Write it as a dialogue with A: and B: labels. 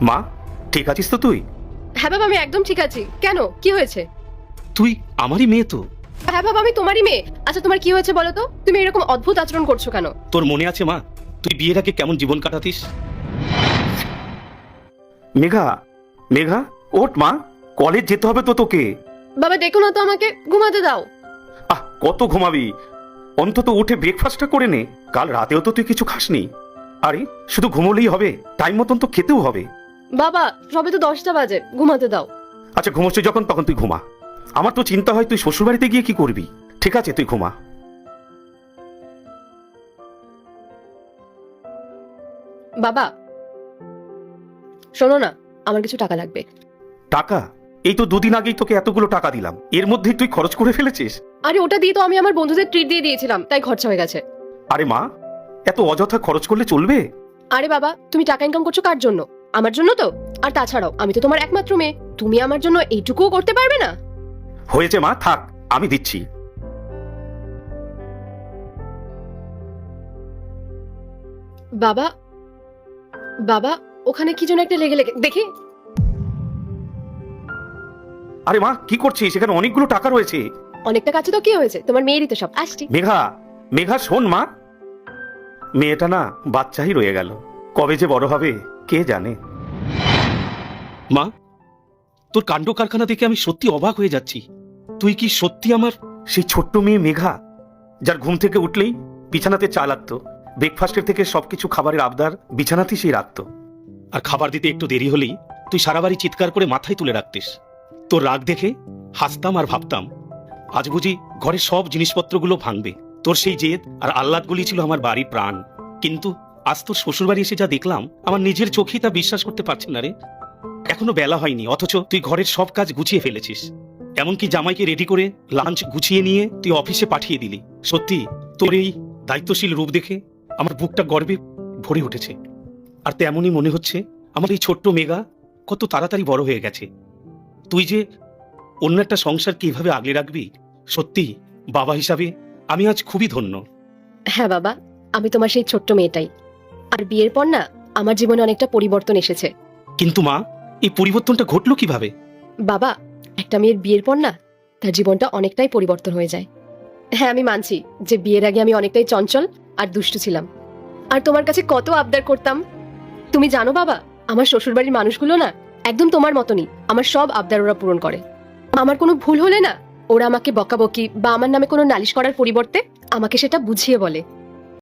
A: মা, ঠিক আছিস তো তুই?
B: হ্যাঁ বাবা, আমি একদম ঠিক আছি। কেন, কি হয়েছে?
A: তুই আমারই মেয়ে তো।
B: হ্যাঁ বাবা, আমি তোমারই মেয়ে। আচ্ছা, তোমার কি হয়েছে বলো তো? তুমি এরকম অদ্ভুত আচরণ করছো কেন?
A: তোর মনে আছে মা, তুই বিয়ের আগে কেমন জীবন কাটাতিস? মেঘা, মেঘা, ওঠ মা, কলেজ যেতে হবে তো তোকে।
B: বাবা দেখো না তো, আমাকে ঘুমাতে দাও।
A: কত ঘুমাবি? অন্তত উঠে ব্রেকফাস্টটা করে নে। কাল রাতেও তো তুই কিছু খাসনি। আরে শুধু ঘুমোলেই হবে, টাইম মতন তো খেতেও হবে।
B: বাবা, সবে তো 10টা বাজে, ঘুমাতে দাও।
A: আচ্ছা, ঘুমোচ্ছিস যখন তখন তুই ঘুমা। আমার তো চিন্তা হয় তুই শ্বশুরবাড়িতে গিয়ে কি করবি। ঠিক আছে, তুই ঘুমা।
B: বাবা শোনো না, আমার কিছু টাকা লাগবে।
A: টাকা? এই তো দুদিন আগেই তোকে এতগুলো টাকা দিলাম, এর মধ্যেই তুই খরচ করে ফেলেছিস।
B: আরে ওটা দিয়ে তো আমি আমার বন্ধুদের ট্রিট দিয়ে দিয়েছিলাম, তাই খরচা হয়ে গেছে।
A: আরে মা, এত অযথা খরচ করলে চলবে?
B: আরে বাবা, তুমি টাকা ইনকাম করছো কার জন্য? আমার জন্য তো। আর তাছাড়াও আমি তো তোমার একমাত্র মেয়ে, তুমি আমার জন্য এইটুকুও করতে পারবে না?
A: হয়েছে মা, থাক, আমি দিচ্ছি।
B: বাবা, বাবা, ওখানে কি যেন একটা লেগে লেগে দেখি।
A: আরে মা, কি করছিস? এখানে অনেকগুলো টাকা রয়েছে।
B: অনেকটা কাছে তো কি হয়েছে, তোমার মেয়েরই তো সব। আসছি।
A: মেঘা, মেঘা শোন মা, মেয়েটা না বাচ্চাই রয়ে গেল, কবে যে বড় হবে কে জানে। মা, তোর কাণ্ড কারখানা দেখে আমি সত্যি অবাক হয়ে যাচ্ছি। তুই কি সত্যি আমার সেই ছোট্ট মেয়ে মেঘা, যার ঘুম থেকে উঠলেই বিছানাতে চা লাগতো, ব্রেকফাস্টের থেকে সবকিছু খাবারের আবদার বিছানাতেই সেই রাখতো, আর খাবার দিতে একটু দেরি হলেই তুই সারা বাড়ি চিৎকার করে মাথায় তুলে রাখতিস। তোর রাগ দেখে হাসতাম আর ভাবতাম আজ বুঝি ঘরের সব জিনিসপত্রগুলো ভাঙবে। তোর সেই জেদ আর আহ্লাদগুলি ছিল আমার বাড়ির প্রাণ। কিন্তু আজ তোর শ্বশুরবাড়ি এসে যা দেখলাম, আমার নিজের চোখেই তা বিশ্বাস করতে পারছি না রে। এখনো বেলা হয়নি, অথচ তুই ঘরের সব কাজ গুছিয়ে ফেলেছিস। এমনকি জামাইকে রেডি করে লাঞ্চ গুছিয়ে নিয়ে তুই অফিসে পাঠিয়ে দিলি। সত্যি তোর এই দায়িত্বশীল রূপ দেখে আমার বুকটা গর্বে ভরে উঠেছে। আর তেমনই মনে হচ্ছে আমার এই ছোট্ট মেঘা কত তাড়াতাড়ি বড় হয়ে গেছে। তুই যে অন্য একটা সংসার কিভাবে আগলে রাখবি, সত্যি বাবা হিসাবে আমি আজ খুবই ধন্য।
B: হ্যাঁ বাবা, আমি তোমার সেই ছোট্ট মেয়েটাই। আর বিয়ের পর না আমার জীবনে অনেকটা পরিবর্তন এসেছে।
A: কিন্তু মা, এই পরিবর্তনটা ঘটলো কিভাবে?
B: বাবা, একটা মেয়ের বিয়ের পর না তার জীবনটা অনেকটাই পরিবর্তন হয়ে যায়। হ্যাঁ, আমি মানছি যে বিয়ের আগে আমি অনেকটাই চঞ্চল আর দুষ্টু ছিলাম, আর তোমার কাছে কত আবদার করতাম। তুমি জানো বাবা, আমার শ্বশুরবাড়ির মানুষগুলো না একদম তোমার মতনই, আমার সব আবদার ওরা পূরণ করে। আমার কোনো ভুল হলে না ওরা আমাকে বকাবকি বা আমার নামে কোনো নালিশ করার পরিবর্তে আমাকে সেটা বুঝিয়ে বলে।